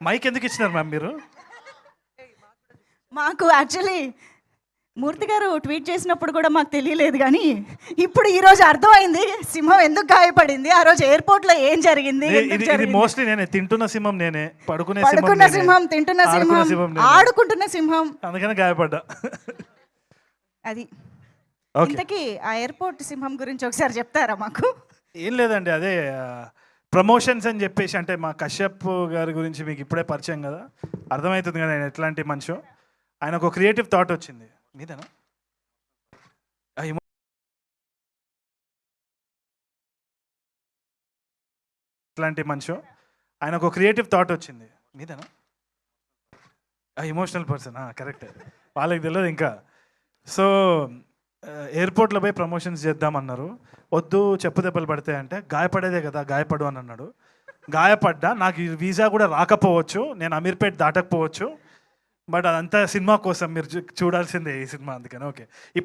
Mic ఎందుకు ఇచ్చినారు ma'am మీరు? మాకు యాక్చువల్లీ మూర్తి గారు ట్వీట్ చేసినప్పుడు కూడా మాకు తెలియలేదు, కానీ ఇప్పుడు ఈ రోజు అర్థమైంది సింహం ఎందుకు గాయపడింది, ఆ రోజు ఎయిర్పోర్ట్ లో ఏం జరిగింది, ఇది మోస్ట్లీ నేనే. తింటున్న సింహం నేనే, పడుకున్న సింహం, తింటున్న సింహం, ఆడుకుంటున్న సింహం, అందుకని గాయపడ్డా. అది ఇంతకీ ఆ ఎయిర్పోర్ట్ సింహం గురించి ఒకసారి చెప్తారా మాకు? ఏం లేదండి, అదే ప్రమోషన్స్ అని చెప్పేసి, అంటే మా కశ్యప్ గారి గురించి మీకు ఇప్పుడే పరిచయం కదా, అర్థమవుతుంది కదా ఆయన ఎట్లాంటి మనిషి. ఆయనకు ఒక క్రియేటివ్ థాట్ వచ్చింది. మీదేనా? ఎట్లాంటి మనిషి. ఆయనకు ఒక క్రియేటివ్ థాట్ వచ్చింది. మీదేనా? Emotional person, correct. వాళ్ళకి తెలియదు ఇంకా. సో ఎయిర్పోర్ట్లో పోయి ప్రమోషన్స్ చేద్దామన్నారు. వద్దు, చెప్పు దెబ్బలు పడతాయి అంటే, గాయపడేదే కదా, గాయపడు అని అన్నాడు. గాయపడ్డా. నాకు ఈ వీసా కూడా రాకపోవచ్చు, నేను అమీర్పేట్ దాటకపోవచ్చు, బట్ అదంతా సినిమా కోసం, మీరు చూడాల్సిందే ఈ సినిమా, అందుకని ఓకే. ఇప్పుడు